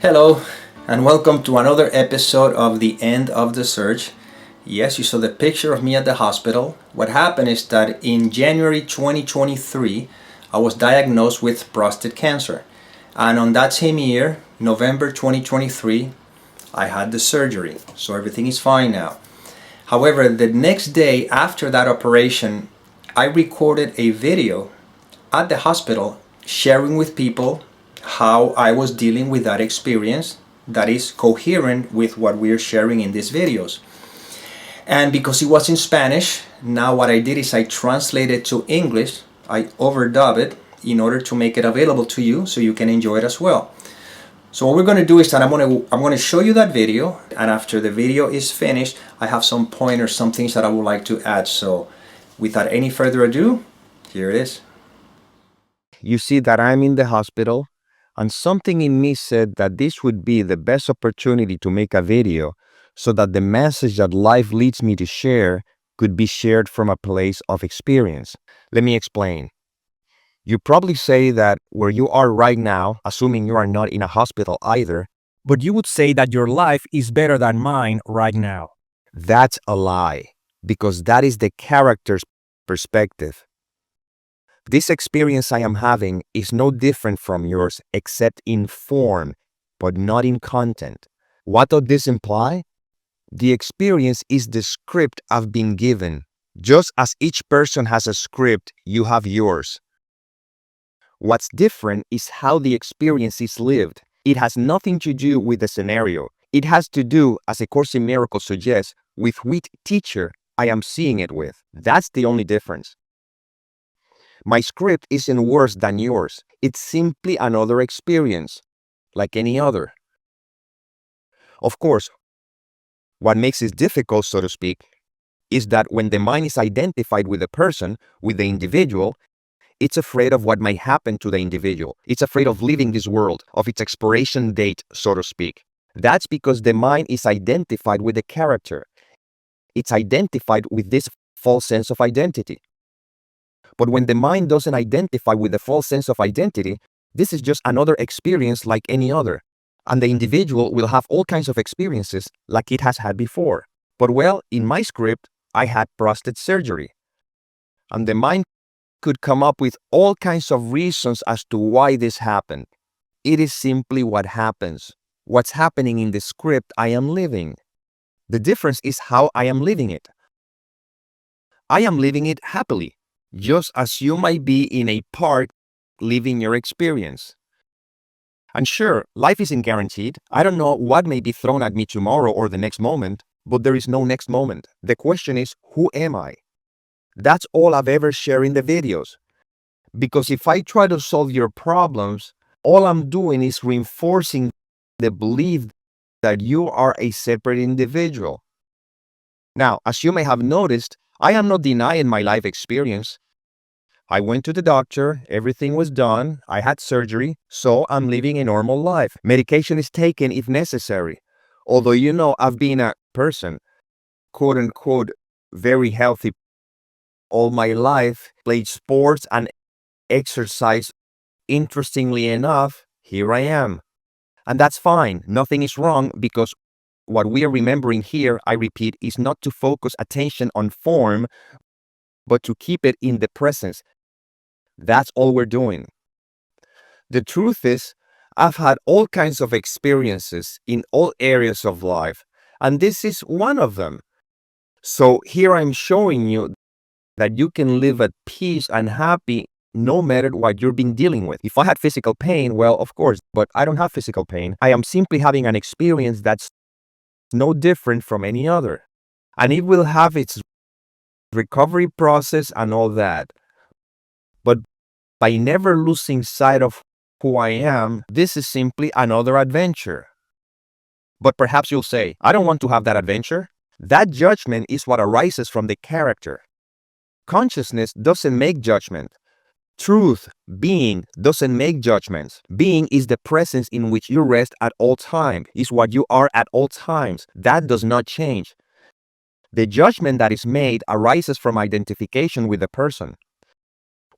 Hello, and welcome to another episode of The End of the Search. Yes, you saw the picture of me at the hospital. What happened is that in January 2023, I was diagnosed with prostate cancer. And on that same year, November 2023, I had the surgery. So everything is fine now. However, the next day after that operation, I recorded a video at the hospital sharing with people how I was dealing with that experience that is coherent with what we are sharing in these videos. And because it was in Spanish, now what I did is I translated to English, I overdub it in order to make it available to you so you can enjoy it as well. So what we're going to do is that I'm going to show you that video, and after the video is finished, I have some pointers, some things that I would like to add. So without any further ado, here it is. You see that I'm in the hospital, and something in me said that this would be the best opportunity to make a video so that the message that life leads me to share could be shared from a place of experience. Let me explain. You probably say that where you are right now, assuming you are not in a hospital either, but you would say that your life is better than mine right now. That's a lie, because that is the character's perspective. This experience I am having is no different from yours except in form, but not in content. What does this imply? The experience is the script I've been given. Just as each person has a script, you have yours. What's different is how the experience is lived. It has nothing to do with the scenario. It has to do, as A Course in Miracles suggests, with which teacher I am seeing it with. That's the only difference. My script isn't worse than yours. It's simply another experience, like any other. Of course, what makes it difficult, so to speak, is that when the mind is identified with the person, with the individual, it's afraid of what might happen to the individual. It's afraid of leaving this world, of its expiration date, so to speak. That's because the mind is identified with the character. It's identified with this false sense of identity. But when the mind doesn't identify with the false sense of identity, this is just another experience like any other. And the individual will have all kinds of experiences like it has had before. But well, in my script, I had prostate surgery. And the mind could come up with all kinds of reasons as to why this happened. It is simply what happens. What's happening in the script I am living. The difference is how I am living it. I am living it happily, just as you might be in a park living your experience. And sure, life isn't guaranteed. I don't know what may be thrown at me tomorrow or the next moment, but there is no next moment. The question is, who am I? That's all I've ever shared in the videos. Because if I try to solve your problems, all I'm doing is reinforcing the belief that you are a separate individual. Now, as you may have noticed, I am not denying my life experience. I went to the doctor, everything was done, I had surgery, so I'm living a normal life. Medication is taken if necessary. Although I've been a person, quote unquote, very healthy all my life, played sports and exercise. Interestingly enough, here I am. And that's fine, nothing is wrong, because what we are remembering here, I repeat, is not to focus attention on form, but to keep it in the presence. That's all we're doing. The truth is, I've had all kinds of experiences in all areas of life, and this is one of them. So here I'm showing you that you can live at peace and happy no matter what you're being dealing with. If I had physical pain, well, of course, but I don't have physical pain. I am simply having an experience that's no different from any other. And it will have its recovery process and all that. But by never losing sight of who I am, this is simply another adventure. But perhaps you'll say, I don't want to have that adventure. That judgment is what arises from the character. Consciousness doesn't make judgment. Truth, being, doesn't make judgments. Being is the presence in which you rest at all times, is what you are at all times. That does not change. The judgment that is made arises from identification with the person.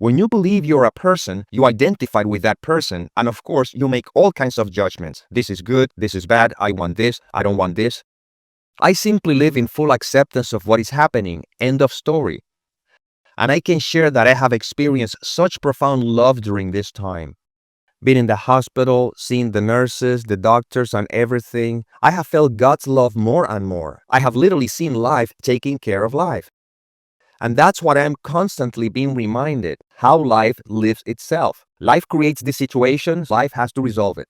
When you believe you're a person, you identify with that person, and of course, you make all kinds of judgments. This is good, this is bad, I want this, I don't want this. I simply live in full acceptance of what is happening. End of story. And I can share that I have experienced such profound love during this time. Being in the hospital, seeing the nurses, the doctors, and everything, I have felt God's love more and more. I have literally seen life taking care of life. And that's what I'm constantly being reminded, how life lives itself. Life creates the situations, life has to resolve it.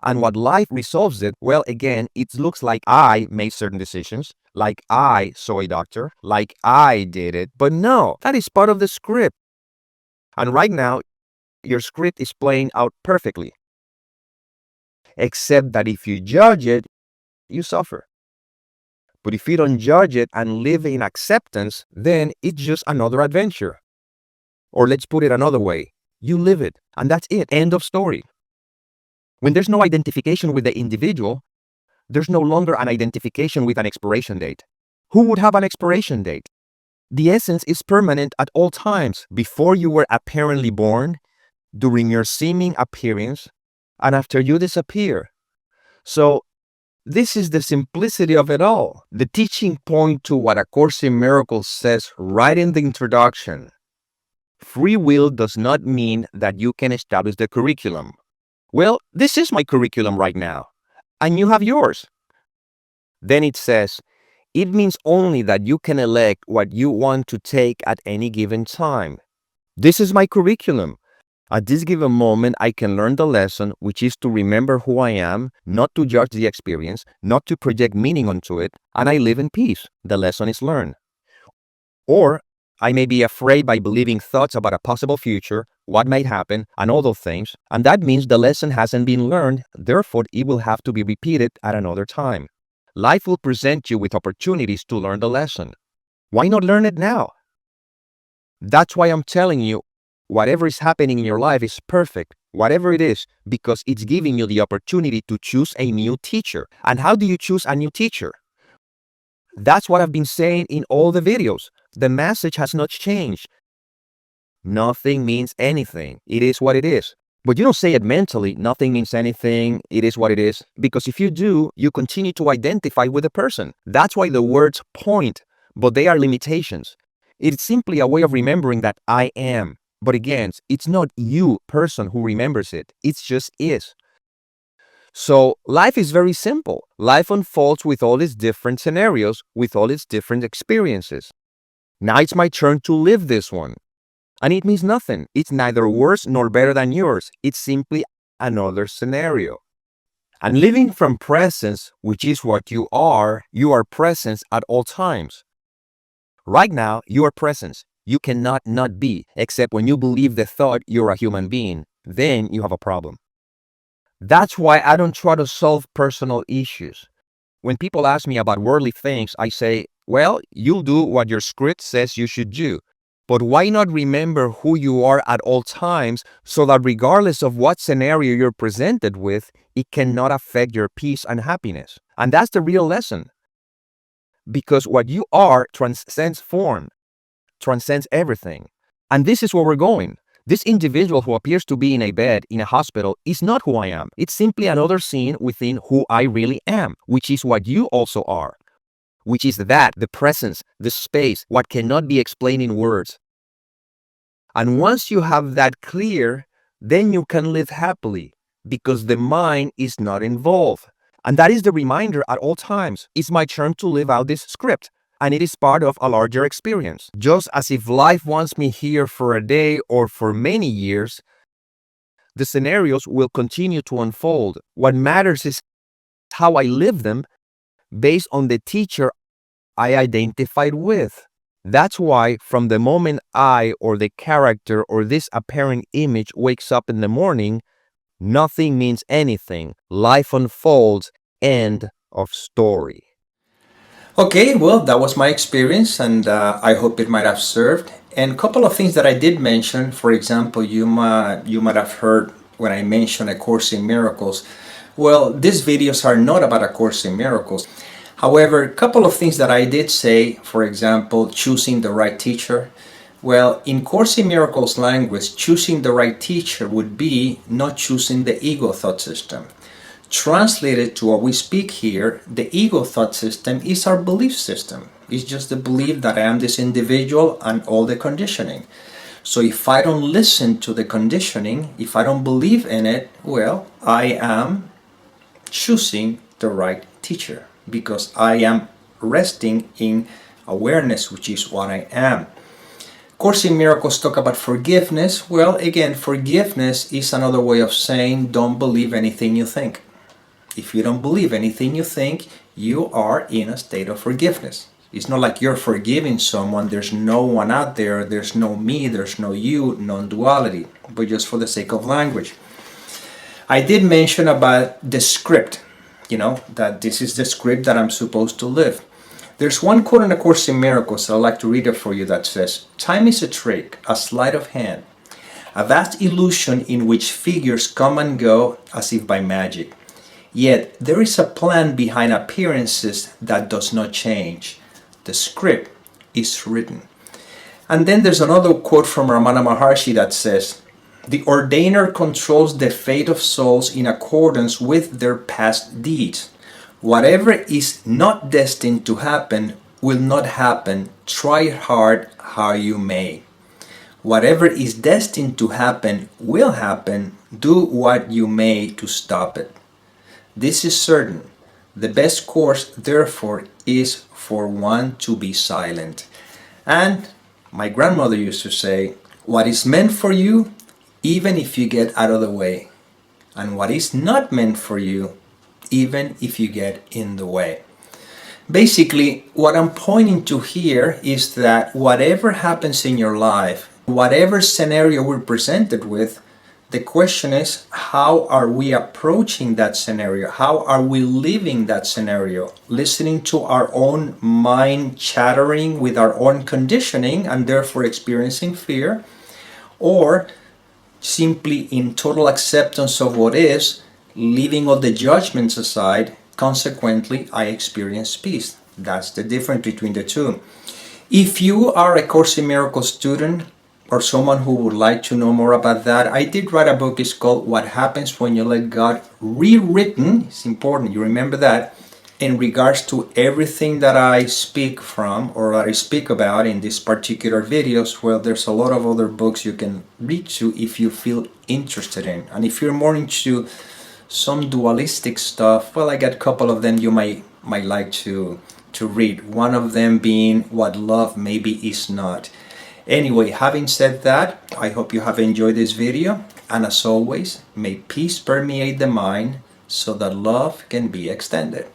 And what life resolves it, well, again, it looks like I made certain decisions, like I saw a doctor, like I did it. But no, that is part of the script. And right now, your script is playing out perfectly. Except that if you judge it, you suffer. But if you don't judge it and live in acceptance, then it's just another adventure. Or let's put it another way. You live it, and that's it. End of story. When there's no identification with the individual, there's no longer an identification with an expiration date. Who would have an expiration date? The essence is permanent at all times, before you were apparently born, during your seeming appearance, and after you disappear. So, this is the simplicity of it all. The teaching point to what A Course in Miracles says right in the introduction. Free will does not mean that you can establish the curriculum. Well, this is my curriculum right now, and you have yours. Then it says, it means only that you can elect what you want to take at any given time. This is my curriculum. At this given moment, I can learn the lesson, which is to remember who I am, not to judge the experience, not to project meaning onto it, and I live in peace. The lesson is learned. Or I may be afraid by believing thoughts about a possible future, what might happen, and all those things, and that means the lesson hasn't been learned, therefore it will have to be repeated at another time. Life will present you with opportunities to learn the lesson. Why not learn it now? That's why I'm telling you, whatever is happening in your life is perfect, whatever it is, because it's giving you the opportunity to choose a new teacher. And how do you choose a new teacher? That's what I've been saying in all the videos. The message has not changed. Nothing means anything. It is what it is. But you don't say it mentally, nothing means anything, it is what it is. Because if you do, you continue to identify with the person. That's why the words point, but they are limitations. It's simply a way of remembering that I am. But again, it's not you, person, who remembers it. It just is. So life is very simple. Life unfolds with all its different scenarios, with all its different experiences. Now it's my turn to live this one. And it means nothing. It's neither worse nor better than yours. It's simply another scenario. And living from presence, which is what you are presence at all times. Right now, you are presence. You cannot not be, except when you believe the thought you're a human being. Then you have a problem. That's why I don't try to solve personal issues. When people ask me about worldly things, I say, well, you'll do what your script says you should do. But why not remember who you are at all times so that regardless of what scenario you're presented with, it cannot affect your peace and happiness? And that's the real lesson. Because what you are transcends form, transcends everything. And this is where we're going. This individual who appears to be in a bed in a hospital is not who I am. It's simply another scene within who I really am, which is what you also are. Which is that, the presence, the space, what cannot be explained in words. And once you have that clear, then you can live happily, because the mind is not involved. And that is the reminder at all times. It's my turn to live out this script, and it is part of a larger experience. Just as if life wants me here for a day or for many years, the scenarios will continue to unfold. What matters is how I live them based on the teacher I identified with. That's why from the moment I or the character or this apparent image wakes up in the morning, nothing means anything. Life unfolds. End of story. Okay, well, that was my experience, and I hope it might have served. And a couple of things that I did mention, for example, you might have heard when I mentioned A Course in Miracles. Well, these videos are not about A Course in Miracles. However, a couple of things that I did say, for example, choosing the right teacher. Well, in Course in Miracles language, choosing the right teacher would be not choosing the ego thought system. Translated to what we speak here, the ego thought system is our belief system. It's just the belief that I am this individual and all the conditioning. So if I don't listen to the conditioning, if I don't believe in it, well, I am choosing the right teacher because I am resting in awareness, which is what I am. Course in Miracles talk about forgiveness. Well, again, forgiveness is another way of saying don't believe anything you think. If you don't believe anything you think, you are in a state of forgiveness. It's not like you're forgiving someone. There's no one out there. There's no me. There's no you. Non-duality. But just for the sake of language. I did mention about the script. That this is the script that I'm supposed to live. There's one quote in A Course in Miracles, I'd like to read it for you, that says, "Time is a trick, a sleight of hand, a vast illusion in which figures come and go as if by magic. Yet there is a plan behind appearances that does not change. The script is written." And then there's another quote from Ramana Maharshi that says, "The ordainer controls the fate of souls in accordance with their past deeds. Whatever is not destined to happen will not happen, try hard how you may. Whatever is destined to happen will happen, do what you may to stop it. This is certain. The best course, therefore, is for one to be silent." And my grandmother used to say, "What is meant for you, even if you get out of the way. And what is not meant for you, even if you get in the way." Basically, what I'm pointing to here is that whatever happens in your life, whatever scenario we're presented with, the question is, how are we approaching that scenario? How are we living that scenario? Listening to our own mind chattering with our own conditioning and therefore experiencing fear? Or simply in total acceptance of what is, leaving all the judgments aside, consequently I experience peace. That's the difference between the two. If you are a Course in Miracles student or someone who would like to know more about that, I did write a book. It's called What Happens When You Let God, rewritten. It's important you remember that, in regards to everything that I speak from or that I speak about in these particular videos. Well, there's a lot of other books you can read to if you feel interested in. And if you're more into some dualistic stuff, well, I got a couple of them you might like to read. One of them being What Love Maybe Is Not. Anyway, having said that, I hope you have enjoyed this video. And as always, may peace permeate the mind so that love can be extended.